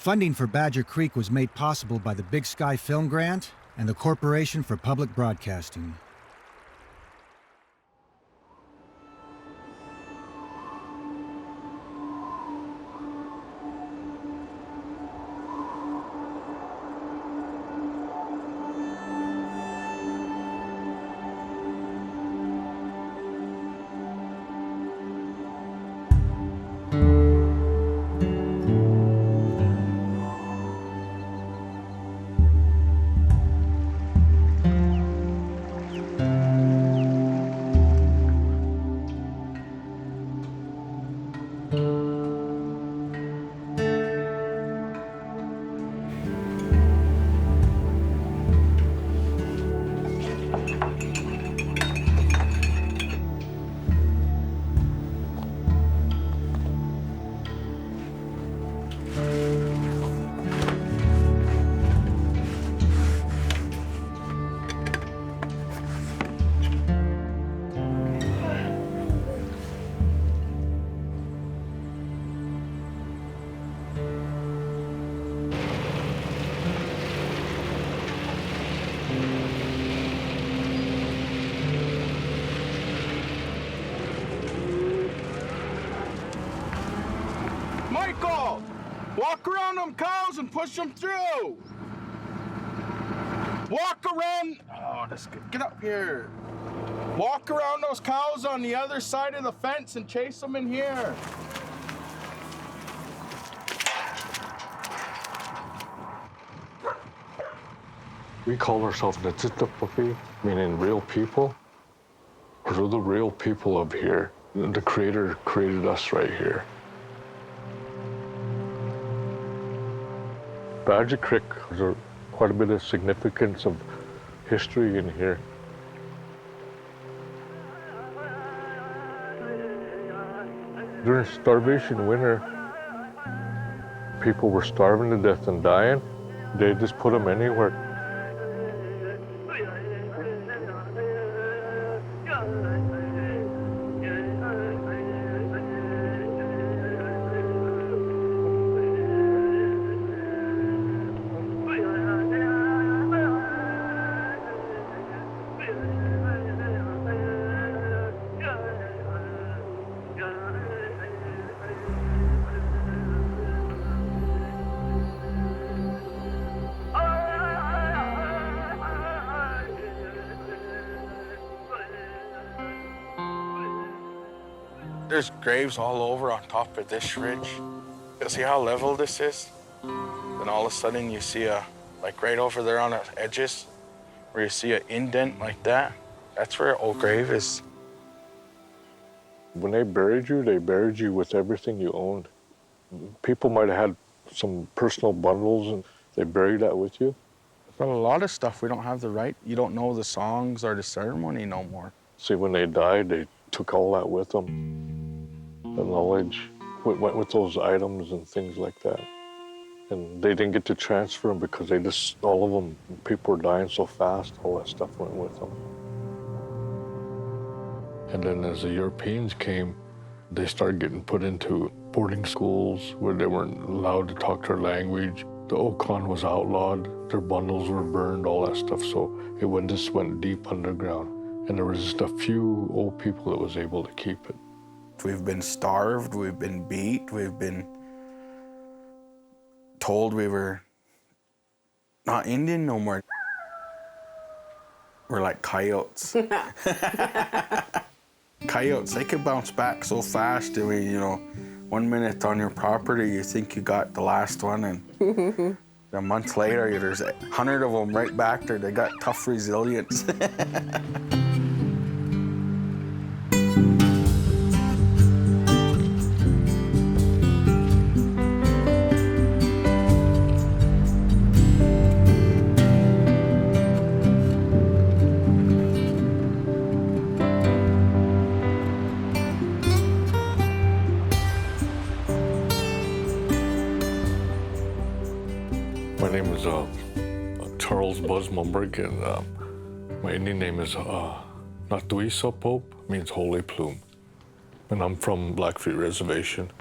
Funding for Badger Creek was made possible by the Big Sky Film Grant and the Corporation for Public Broadcasting. Michael! Walk around them cows and push them through! Walk around... Oh, this... Get up here. Walk around those cows on the other side of the fence and chase them in here. We call ourselves Natsitapapi, meaning real people. We're the real people of here. The Creator created us right here. Badger Creek, there's quite a bit of significance of history in here. During starvation winter, people were starving to death and dying. They just put them anywhere. There's graves all over on top of this ridge. You see how level this is? Then all of a sudden you see like right over there on the edges, where you see an indent like that. That's where an old grave is. When they buried you with everything you owned. People might have had some personal bundles and they buried that with you. But a lot of stuff we don't have the right. You don't know the songs or the ceremony no more. See, when they died, they took all that with them. The knowledge went with those items and things like that. And they didn't get to transfer them because they just, all of them, people were dying so fast, all that stuff went with them. And then as the Europeans came, they started getting put into boarding schools where they weren't allowed to talk their language. The Okan was outlawed, their bundles were burned, all that stuff. So it just went deep underground. And there was just a few old people that was able to keep it. We've been starved, we've been beat, we've been told we were not Indian no more. We're like coyotes. Coyotes, they can bounce back so fast. I mean, you know, 1 minute on your property, you think you got the last one, and a month later, there's 100 of them right back there. They got tough resilience. My name is Charles Buzz Momberg, and my Indian name is Natuisa Pope, means holy plume. And I'm from Blackfeet Reservation.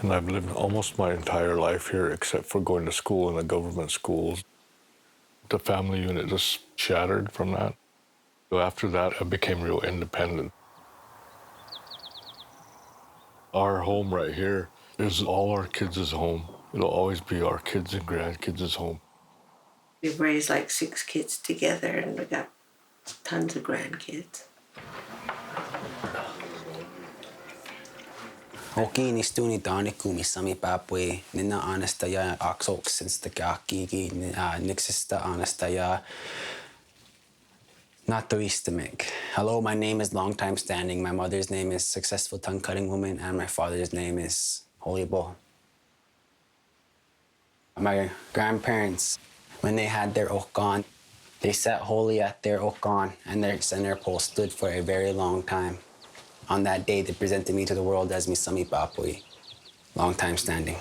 And I've lived almost my entire life here, except for going to school in the government schools. The family unit just shattered from that. So after that, I became real independent. Our home right here is all our kids' home. It'll always be our kids and grandkids' home. We've raised like 6 kids together, and we got tons of grandkids. Hoki ni stuni taaniku mi sami papui nina anastaya aksoksens the kaki nixista anastaya not the istamik. Hello, my name is Long Time Standing. My mother's name is Successful Tongue Cutting Woman, and my father's name is Holy Bull. My grandparents, when they had their okon, they sat holy at their okon, and their center pole stood for a very long time. On that day, they presented me to the world as Misami Papui, long time standing.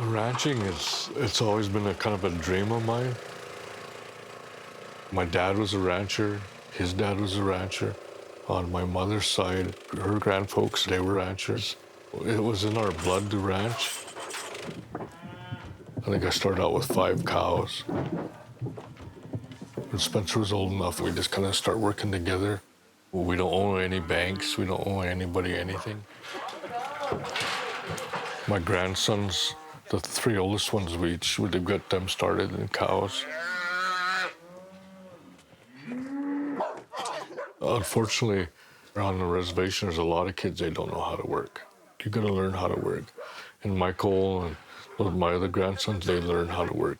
Ranching it's always been a kind of a dream of mine. My dad was a rancher, his dad was a rancher. On my mother's side, her grandfolks, they were ranchers. It was in our blood to ranch. I think I started out with 5 cows. When Spencer was old enough, we just kind of start working together. We don't owe any banks, we don't owe anybody anything. My grandsons, the 3 oldest ones, they've got them started in cows. Unfortunately, on the reservation, there's a lot of kids, they don't know how to work. You gotta learn how to work. And Michael and my other grandsons, they learn how to work.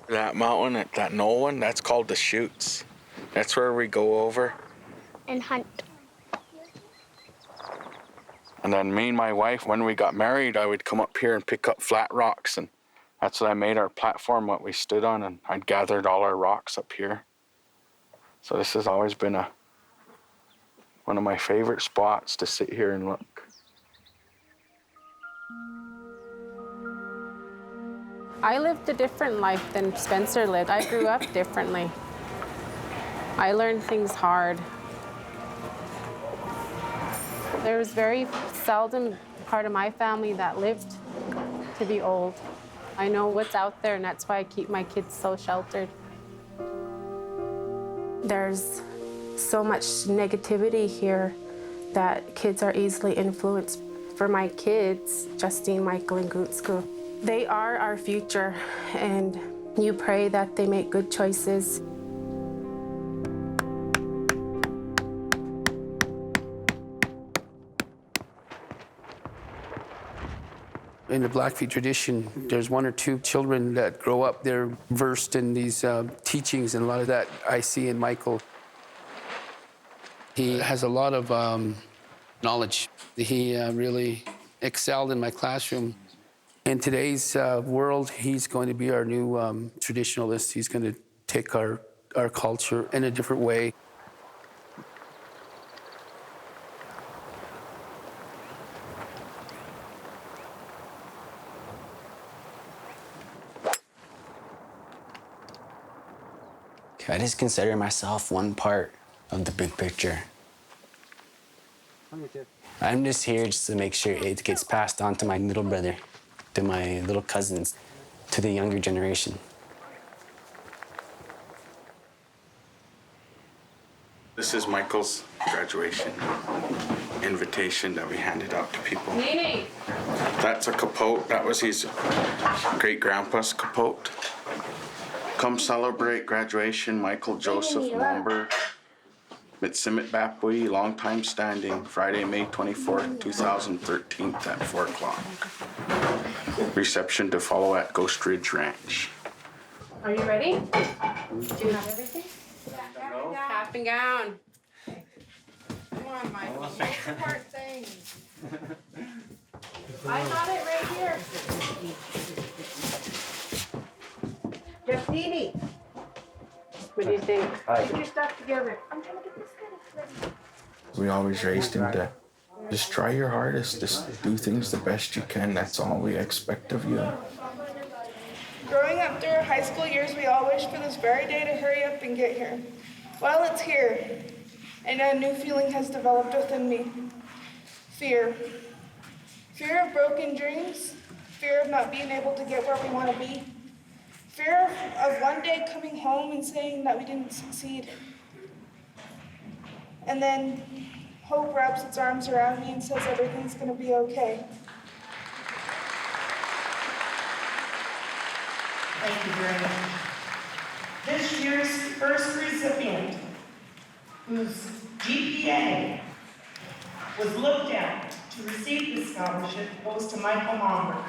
That mountain, that knoll one, that's called the chutes. That's where we go over. And hunt. And then me and my wife, when we got married, I would come up here and pick up flat rocks, and that's what I made our platform, what we stood on, and I'd gathered all our rocks up here. So this has always been one of my favorite spots to sit here and look. I lived a different life than Spencer lived. I grew up differently. I learned things hard. There was very seldom part of my family that lived to be old. I know what's out there, and that's why I keep my kids so sheltered. There's so much negativity here that kids are easily influenced. For my kids, Justine, Michael, and Gutsku, they are our future, and you pray that they make good choices. In the Blackfeet tradition, there's 1 or 2 children that grow up, they're versed in these teachings, and a lot of that I see in Michael. He has a lot of knowledge. He really excelled in my classroom. In today's world, he's going to be our new traditionalist. He's going to take our culture in a different way. I just consider myself one part of the big picture. I'm just here just to make sure it gets passed on to my little brother, to my little cousins, to the younger generation. This is Michael's graduation invitation that we handed out to people. Nene. That's a capote. That was his great-grandpa's capote. Come celebrate graduation, Michael Joseph Mombergs, Mitsimit Bapui, long time standing, Friday, May 24th, 2013 at 4 o'clock. Reception to follow at Ghost Ridge Ranch. Are you ready? Do you have everything? Cap and gown. Come on, Michael. Most important things. I got it right here. Justine, What do you think? get your stuff together. I'm trying to get this ready. We always raised him to Just try your hardest. Just do things the best you can. That's all we expect of you. Growing up through our high school years, we all wish for this very day to hurry up and get here. Well, it's here, and a new feeling has developed within me. Fear. Fear of broken dreams, fear of not being able to get where we want to be, fear of one day coming home and saying that we didn't succeed. And then hope wraps its arms around me and says everything's going to be okay. Thank you very much. This year's first recipient, whose GPA was looked at to receive the scholarship, goes to Michael Mombergs.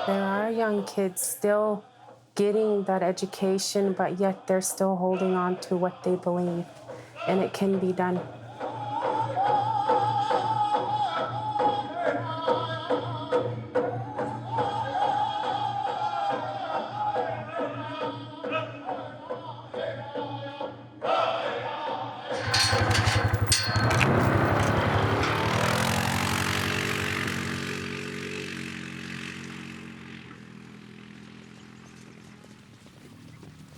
There are young kids still getting that education, but yet they're still holding on to what they believe, and it can be done.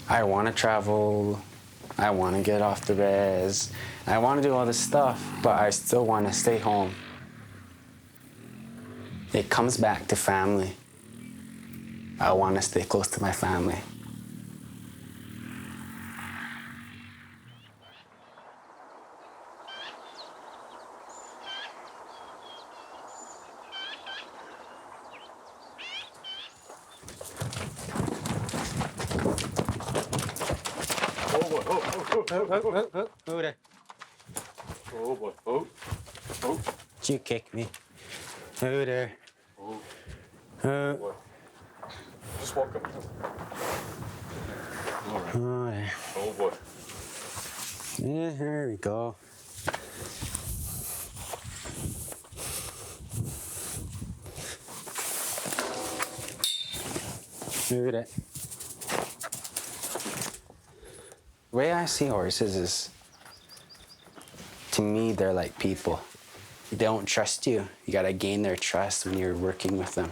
I want to travel, I want to get off the res, I want to do all this stuff, but I still want to stay home. It comes back to family. I want to stay close to my family. Who there? Oh boy. Oh. Oh. Did you kick me? Who there? Boy. Just walk up. All right. Oh, there. Oh boy. Yeah, here we go. Who there? The way I see horses is, to me, they're like people. They don't trust you. You gotta gain their trust when you're working with them.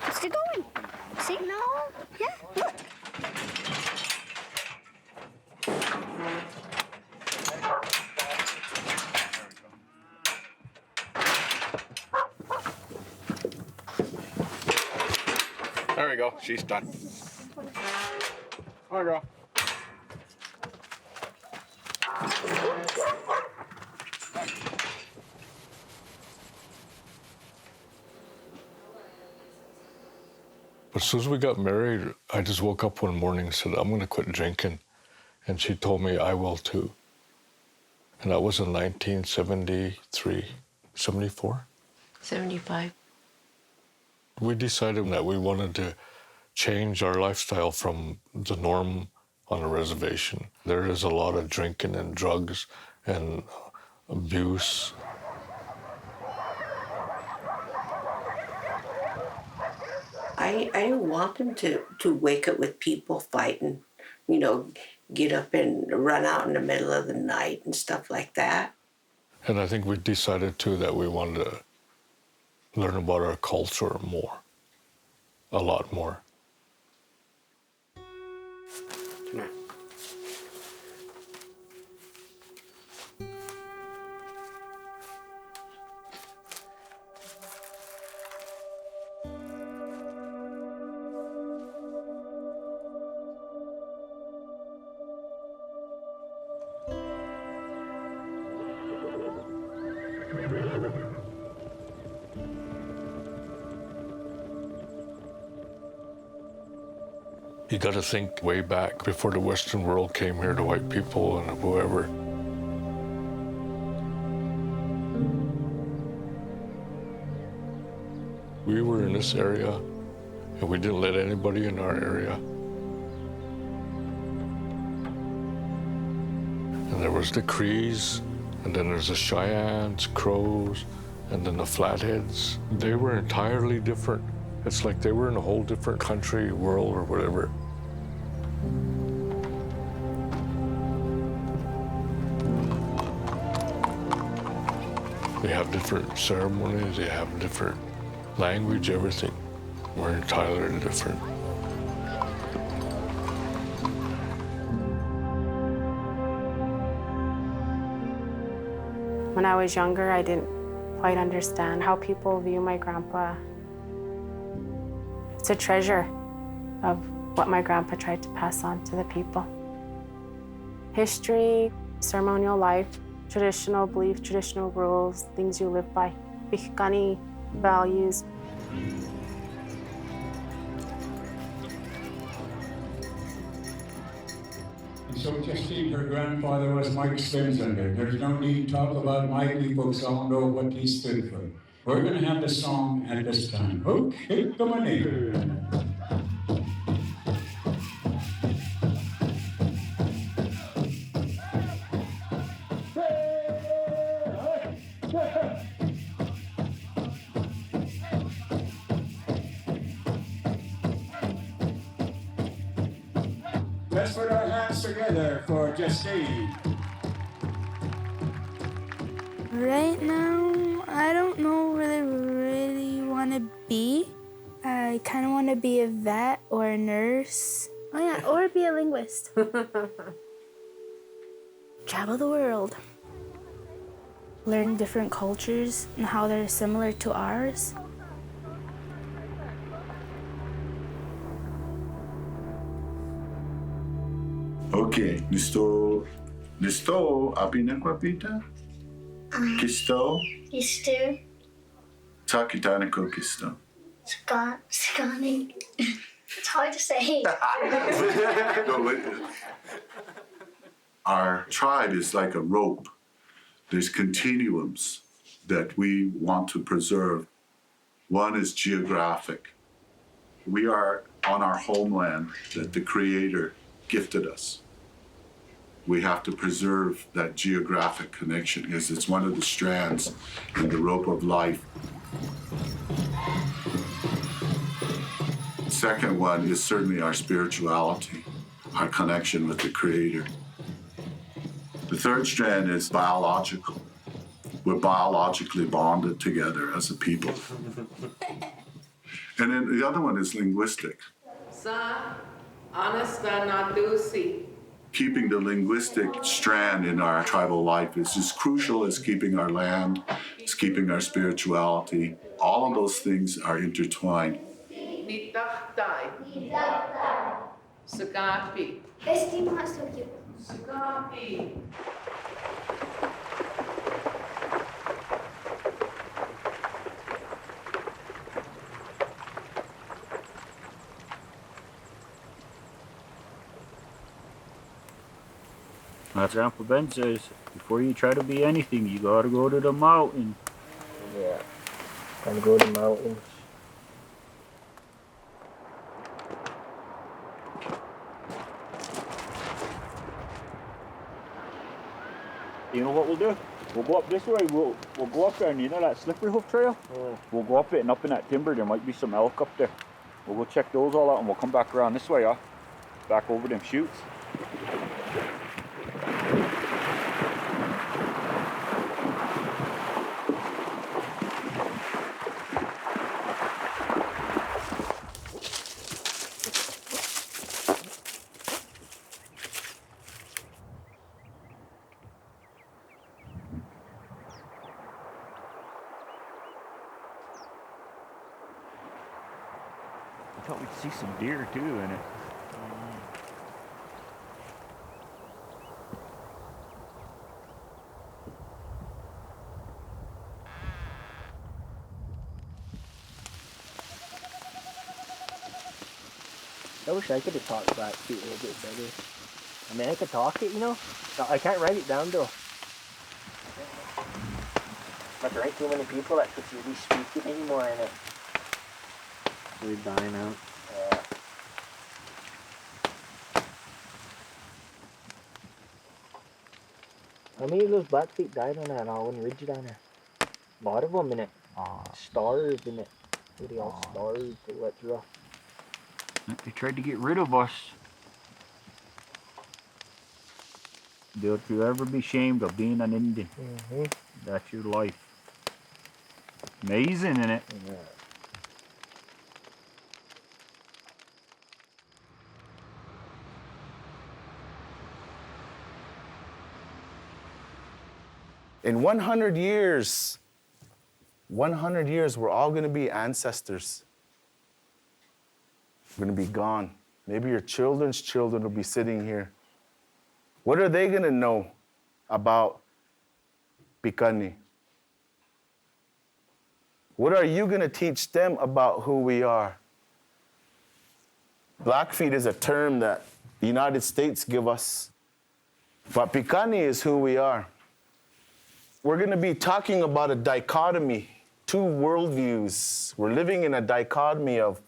Let's get going. See? No. Yeah, look. There we go. She's done. There we go. As soon as we got married, I just woke up one morning and said, I'm going to quit drinking. And she told me, I will too. And that was in 1973, 74. 75. We decided that we wanted to change our lifestyle from the norm on a reservation. There is a lot of drinking and drugs and abuse. I didn't want them to wake up with people fighting, you know, get up and run out in the middle of the night and stuff like that. And I think we decided too that we wanted to learn about our culture more, a lot more. Come here. You got to think way back before the Western world came here, the white people and whoever. We were in this area, and we didn't let anybody in our area. And there was the Crees, and then there's the Cheyennes, Crows, and then the Flatheads. They were entirely different. It's like they were in a whole different country, world, or whatever. They have different ceremonies, they have different language, everything. We're entirely different. When I was younger, I didn't quite understand how people view my grandpa. It's a treasure of what my grandpa tried to pass on to the people. History, ceremonial life, traditional beliefs, traditional rules, things you live by, Pikuni values. So Justine, her grandfather was Mike Spencer. There's no need to talk about Mike. We folks all know what he stood for. We're going to have the song at this time. Okay, come on in. Let's put our hands together for Justine. Right now, I don't know where I really want to be. I kind of want to be a vet or a nurse. Oh yeah, or be a linguist. Travel the world. Learn different cultures and how they're similar to ours. Okay, listo apina kwa pita? Kisto? Kisto. Takitana ko kisto. Scotty. It's hard to say. No, our tribe is like a rope. There's continuums that we want to preserve. One is geographic. We are on our homeland that the Creator gifted us. We have to preserve that geographic connection because it's one of the strands in the rope of life. The second one is certainly our spirituality, our connection with the Creator. The third strand is biological. We're biologically bonded together as a people. And then the other one is linguistic. Keeping the linguistic strand in our tribal life is as crucial as keeping our land, as keeping our spirituality. All of those things are intertwined. As Grandpa Ben says, before you try to be anything, you gotta go to the mountain. Yeah, gotta go to the mountains. You know what we'll do? We'll go up this way. We'll go up there, and you know that slippery hoof trail? Yeah. We'll go up it, and up in that timber, there might be some elk up there. We'll go check those all out, and we'll come back around this way, back over them chutes. I thought we'd see some deer too in it. I wish I could have taught Blackfeet a little bit better. I mean, I could talk it, you know. I can't write it down though. But there ain't too many people that could really speak it anymore in it. We're dying out. Yeah. How many of those Blackfeet died on that Allen Ridge down there? A lot of them in it. Starved in it. They all starved. That's rough. They tried to get rid of us. Don't you ever be ashamed of being an Indian. That's your life. Amazing, isn't it? Yeah. In 100 years, we're all going to be ancestors. We're going to be gone. Maybe your children's children will be sitting here. What are they going to know about Pikuni? What are you going to teach them about who we are? Blackfeet is a term that the United States give us, but Pikuni is who we are. We're going to be talking about a dichotomy, two worldviews. We're living in a dichotomy of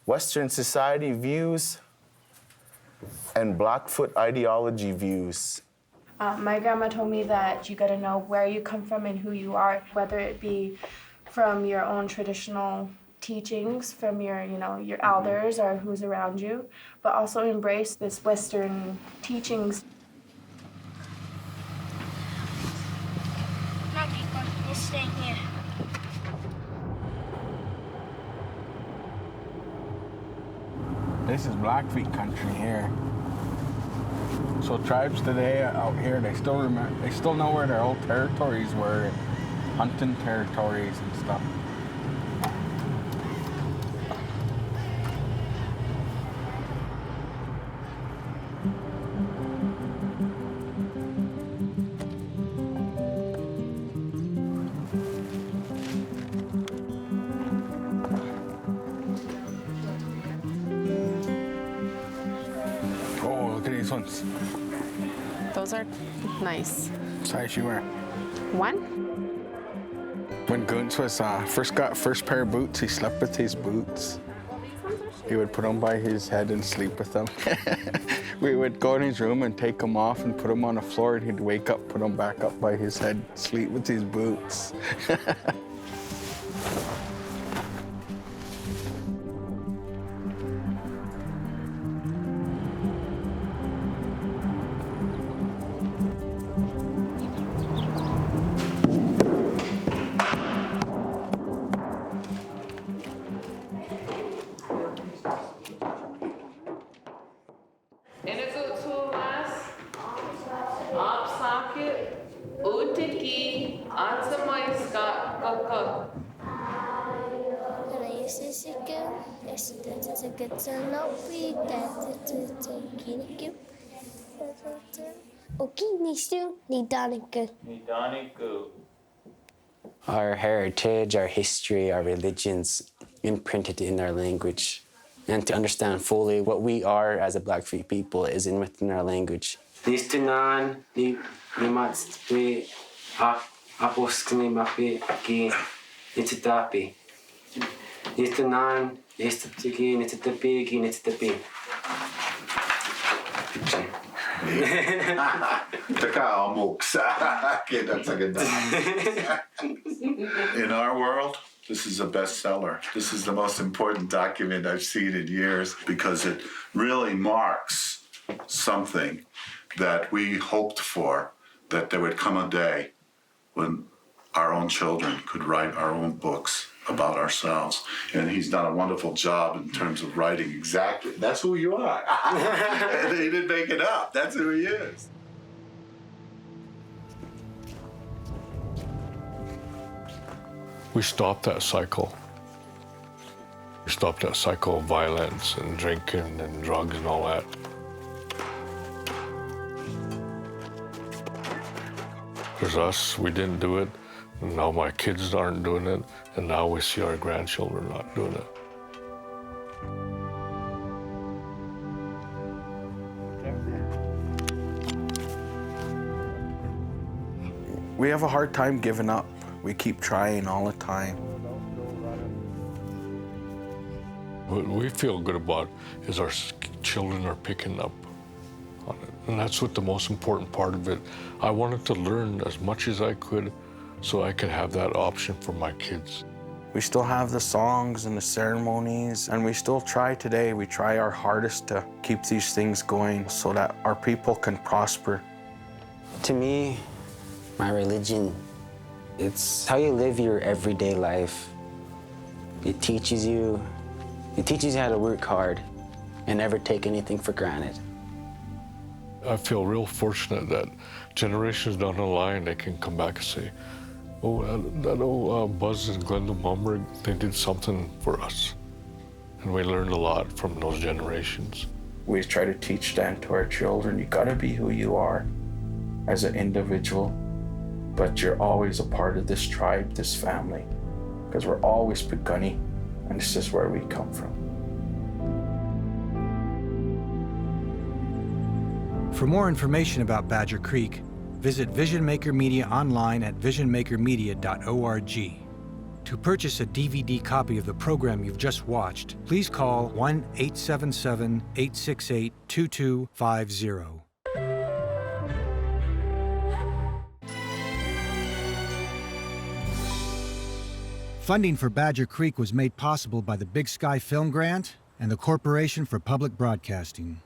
Western society views and Blackfoot ideology views. My grandma told me that you got to know where you come from and who you are, whether it be from your own traditional teachings, from your elders or who's around you, but also embrace this Western teachings. You're staying here. This is Blackfeet country here. So tribes today out here, they still know where their old territories were, hunting territories and stuff. Ones. Those are nice. What size you wear? One? When Goons was got first pair of boots, he slept with his boots. He would put them by his head and sleep with them. We would go in his room and take them off and put them on the floor, and he'd wake up, put them back up by his head, sleep with his boots. Our heritage, our history, our religions imprinted in our language. And to understand fully what we are as a Blackfeet people is within our language. In our world, this is a bestseller. This is the most important document I've seen in years because it really marks something that we hoped for, that there would come a day when our own children could write our own books about ourselves. And he's done a wonderful job in terms of writing exactly. That's who you are. He didn't make it up. That's who he is. We stopped that cycle. We stopped that cycle of violence and drinking and drugs and all that. There's us, we didn't do it, and now my kids aren't doing it, and now we see our grandchildren not doing it. We have a hard time giving up. We keep trying all the time. What we feel good about is our children are picking up on it. And that's what the most important part of it. I wanted to learn as much as I could so I could have that option for my kids. We still have the songs and the ceremonies, and we still try today. We try our hardest to keep these things going so that our people can prosper. To me, my religion, it's how you live your everyday life. It teaches you how to work hard and never take anything for granted. I feel real fortunate that generations down the line, they can come back and say, oh, that old Buzz and Glenda Momberg, they did something for us. And we learned a lot from those generations. We try to teach that to our children. You gotta be who you are as an individual, but you're always a part of this tribe, this family, because we're always Pikuni, and this is where we come from. For more information about Badger Creek, visit Vision Maker Media online at visionmakermedia.org. To purchase a DVD copy of the program you've just watched, please call 1-877-868-2250. Funding for Badger Creek was made possible by the Big Sky Film Grant and the Corporation for Public Broadcasting.